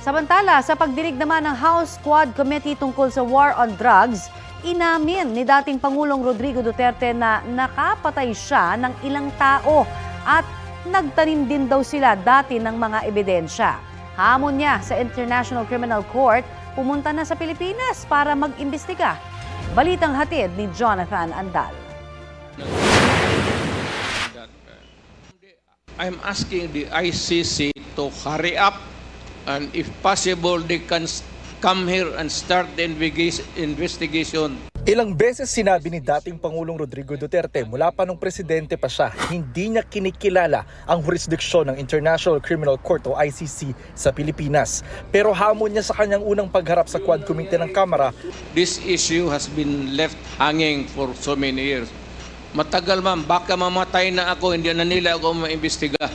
Samantala, sa pagdinig naman ng House Quad Committee tungkol sa war on drugs, inamin ni dating Pangulong Rodrigo Duterte na nakapatay siya ng ilang tao at nagtanim din daw sila dati ng mga ebidensya. Hamon niya sa International Criminal Court, pumunta na sa Pilipinas para mag-imbestiga. Balitang hatid ni Jonathan Andal. I'm asking the ICC to hurry up, and if possible, they can come here and start the investigation. Ilang beses sinabi ni dating Pangulong Rodrigo Duterte mula pa nung presidente pa siya, hindi niya kinikilala ang jurisdiksyon ng International Criminal Court o ICC sa Pilipinas. Pero hamon niya sa kanyang unang pagharap sa Quad Committee ng Kamara. This issue has been left hanging for so many years. Matagal ma'am, baka mamatay na ako, hindi na nila ako maimbestiga.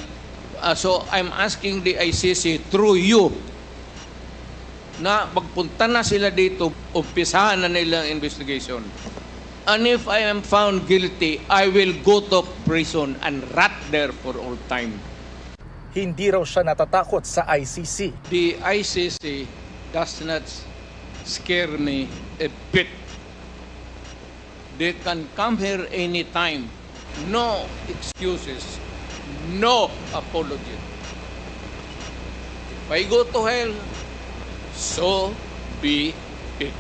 So I'm asking the ICC through you na magpunta na sila dito, umpisahan na nila ang investigation. And if I am found guilty, I will go to prison and rot there for all time. Hindi raw siya natatakot sa ICC. The ICC does not scare me a bit. They can come here anytime. No excuses. No apology. If I go to hell, so be it.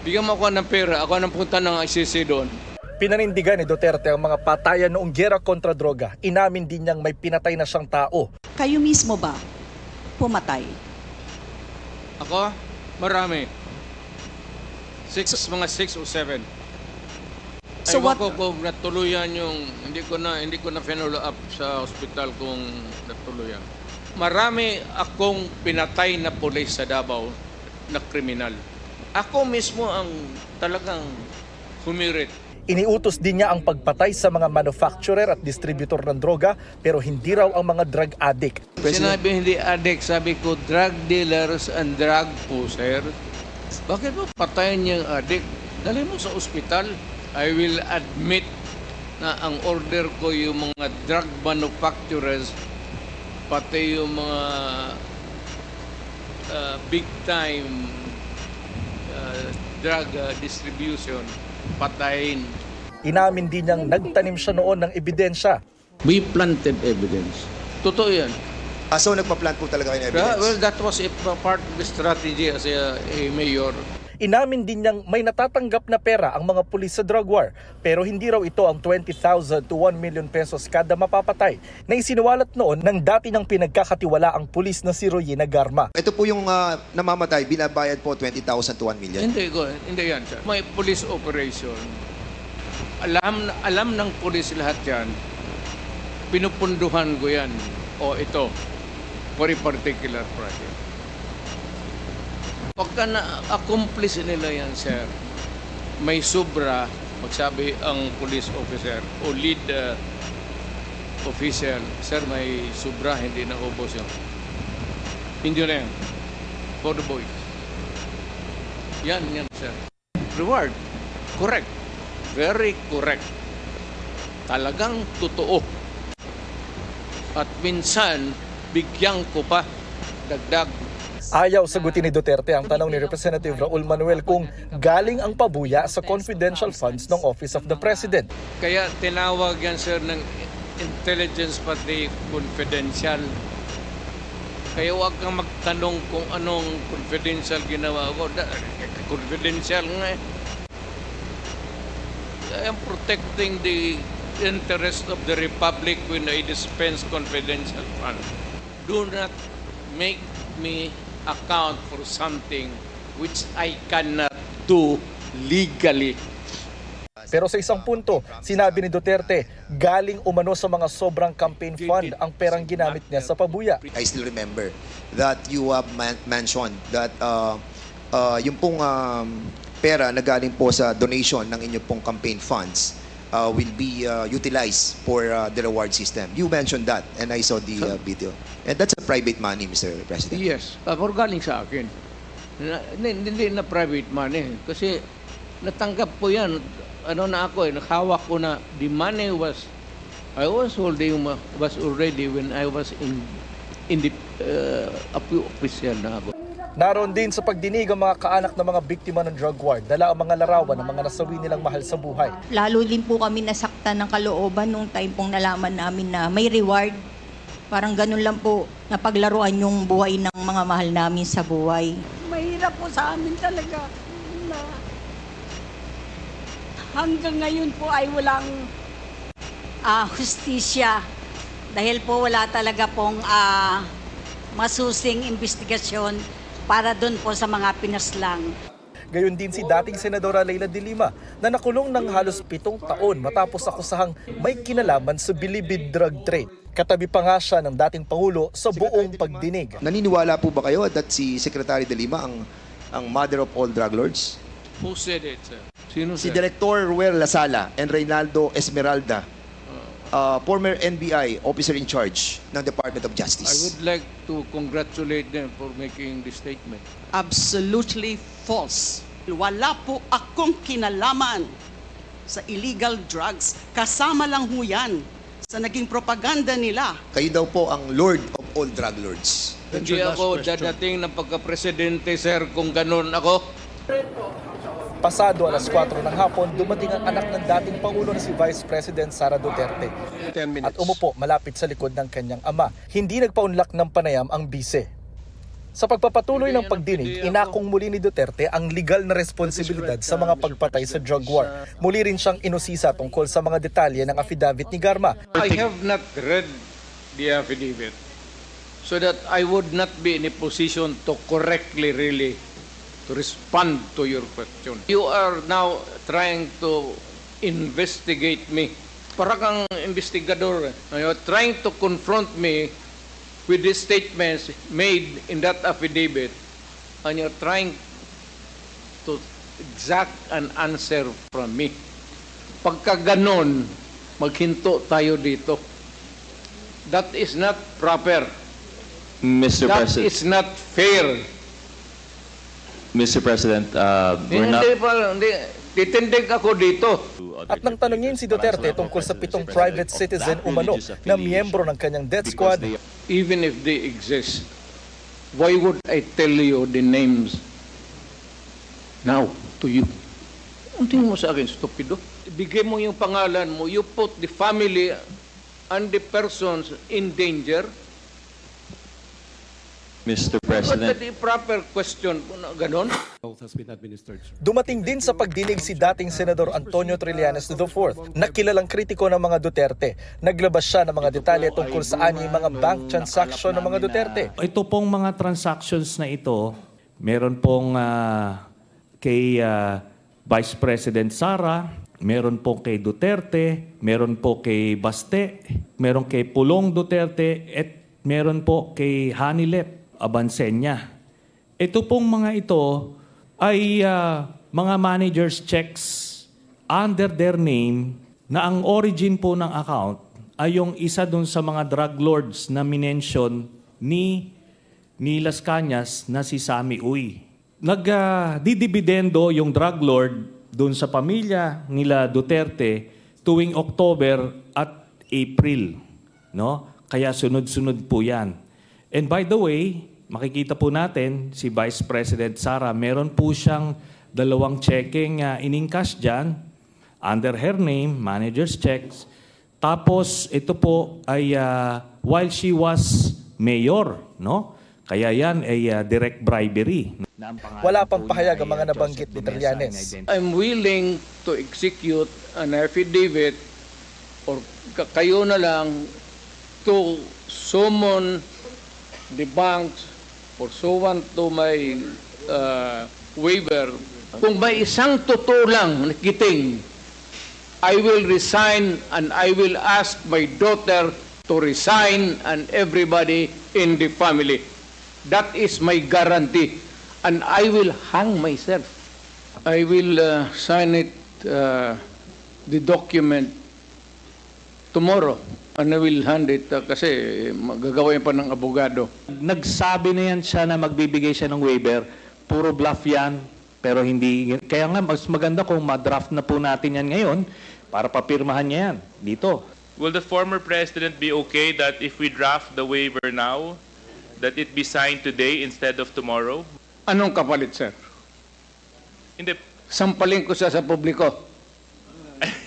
Bigyan mo ako ng pera, ako nang punta ng ICC doon. Pinanindigan ni Duterte ang mga patayan noong giyera kontra droga. Inamin din niyang may pinatay na siyang tao. Kayo mismo ba pumatay? Ako? Marami. Mga 6 o 7. So Ewan what? ko kung natuluyan yung, hindi ko na follow up sa hospital kung natuluyan. Marami akong pinatay na pulis sa Davao na kriminal. Ako mismo ang talagang humirit. Iniutos din niya ang pagpatay sa mga manufacturer at distributor ng droga pero hindi raw ang mga drug addict. Sinabi hindi addict, sabi ko drug dealers and drug pusher. Bakit mo patayin niya ang addict? Dali mo sa ospital. I will admit na ang order ko yung mga drug manufacturers, pati yung mga big time drug distribution, patayin. Inamin din niyang nagtanim siya noon ng ebidensya. We planted evidence. Totoo yan. So nagpa-plant po talaga kayo ng evidence? Well, that was a part of the strategy as a mayor. Inamin din niyang may natatanggap na pera ang mga pulis sa drug war pero hindi raw ito ang 20,000 to 1 million pesos kada mapapatay na isiniwalat noon ng dati niyang pinagkakatiwala ang pulis na si Royena Garma. Ito po yung namamatay, binabayad po 20,000 to 1 million? Hindi yan siya. May police operation. Alam ng pulis lahat yan. Pinupunduhan ko yan. O ito, for a particular project. Pagka na-accomplish nila yan, sir, may sobra, magsabi ang police officer o lead official, sir, may sobra, hindi na ubos yun. Hindi na yan. For the boys. Yan, sir. Reward. Correct. Very correct. Talagang totoo. At minsan, bigyan ko pa dagdag. Ayaw sagutin ni Duterte ang tanong ni Representative Raul Manuel kung galing ang pabuya sa confidential funds ng Office of the President. Kaya tinawag yan, sir, ng intelligence pati confidential. Kaya huwag kang magtanong kung anong confidential ginawa ko. Confidential nga eh. I am protecting the interest of the Republic when I dispense confidential funds. Do not make me account for something which I cannot do legally. Pero sa isang punto, sinabi ni Duterte, galing umano sa mga sobrang campaign fund ang perang ginamit niya sa pabuya. I still remember that you have mentioned that yung pong pera na galing po sa donation ng inyong pong campaign funds will be utilized for the reward system. You mentioned that and I saw the video. And that's a private money, Mr. President. Yes, for galing sa akin. Hindi na private money. Kasi natanggap ko yan. Ano na ako nakahawak ko na the money was, I was holding, was already when I was in the opisyal na ako. Naroon din sa pagdinig ang mga kaanak ng mga biktima ng drug war, dala ang mga larawan ng mga nasawi nilang mahal sa buhay. Lalo din po kami nasaktan ng kalooban nung time pong nalaman namin na may reward. Parang ganun lang po napaglaruan yung buhay ng mga mahal namin sa buhay. Mahirap po sa amin talaga na hanggang ngayon po ay walang hustisya dahil po wala talaga pong masusing investigasyon para doon po sa mga pinaslang. Gayon din si dating Senadora Leila de Lima na nakulong ng halos 7 taon matapos akusahang may kinalaman sa bilibid drug trade. Katabi pa nga siya ng dating Pangulo sa buong pagdinig. Naniniwala po ba kayo that si Secretary de Lima ang mother of all drug lords? Who said it, sir? Sino, Si sir? Director Ruel Lasala and Reynaldo Esmeralda, former NBI officer in charge ng Department of I Justice. would like to congratulate them for making this statement. Absolutely false. Wala po akong kinalaman sa illegal drugs. Kasama lang ho yan sa naging propaganda nila. Kayo daw po ang Lord of all drug lords. Hindi ako dadating ng pagka-presidente, sir, kung ganun ako. Pasado alas 4 ng hapon, dumating ang anak ng dating Pangulo na si Vice President Sara Duterte. At umupo malapit sa likod ng kanyang ama. Hindi nagpaunlak ng panayam ang bise. Sa pagpapatuloy ng pagdinig, inakong muli ni Duterte ang legal na responsibilidad sa mga pagpatay sa drug war. Muli rin siyang inusisa tungkol sa mga detalye ng affidavit ni Garma. I have not read the affidavit so that I would not be in a position to correctly really to respond to your question. You are now trying to investigate me. Para kang investigador. You're trying to confront me with the statements made in that affidavit, and you're trying to exact an answer from me. Pagka ganon, maghinto tayo dito. That is not proper. Mr. That President, is not fair. Mr. President, we're not. Titindig ako dito. At nang tanungin si Duterte tungkol sa 7 private citizen umano na miyembro ng kanyang death squad, Even if they exist, why would I tell you the names now to you? Ang tingin mo sa akin, stupido? Bigay mo yung pangalan mo, you put the family and the persons in danger. Mr. What's President, the proper question? Ganon? dumating din sa pagdinig si dating Senador Antonio Trillanes IV na kilalang kritiko ng mga Duterte. Naglabas siya ng mga detalye tungkol sa mga bank transaction ng mga Duterte. Ito pong mga transactions na ito, meron pong kay Vice President Sara, meron po kay Duterte, meron po kay Baste, meron kay Pulong Duterte, at meron po kay Hanilep Abansenya. Ito pong mga ito ay mga managers checks under their name na ang origin po ng account ay yung isa dun sa mga drug lords na minention ni Las Cañas na si Sammy Uy. Nagdidibidendo yung drug lord dun sa pamilya nila Duterte tuwing October at April. No? Kaya sunod-sunod po yan. And by the way, makikita po natin si Vice President Sara, meron po siyang 2 checking in-encash dyan under her name, manager's checks. Tapos ito po ay while she was mayor, no? Kaya yan ay direct bribery. Wala pang pahayag ang mga nabanggit ni Trillanes. I'm willing to execute an affidavit or kayo na lang to summon the banks pursuant to my waiver. Kung may isang totoo lang nakiting, I will resign and I will ask my daughter to resign and everybody in the family. That is my guarantee. And I will hang myself. I will sign it, the document, tomorrow. And I will hand it kasi magagawin pa ng abogado. Nagsabi na yan siya na magbibigay siya ng waiver. Puro bluff yan, pero hindi. Kaya nga, mas maganda kung ma-draft na po natin yan ngayon para papirmahan niya yan dito. Will the former president be okay that if we draft the waiver now, that it be signed today instead of tomorrow? Anong kapalit, sir? Hindi, Sampalin ko siya sa publiko.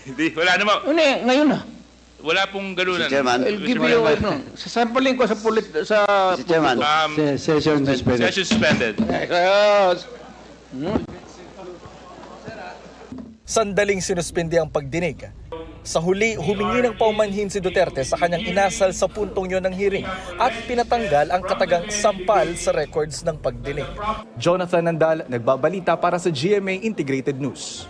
hindi, wala naman. Ngayon na. Wala pong ganunan. I'll give you sasampalin ko sa Mr. Chairman, session suspended. Session suspended. Sandaling sinuspindi ang pagdinig. Sa huli, humingi ng paumanhin si Duterte sa kanyang inasal sa puntong yon ng hearing at pinatanggal ang katagang sampal sa records ng pagdinig. Jonathan Nandal, nagbabalita para sa GMA Integrated News.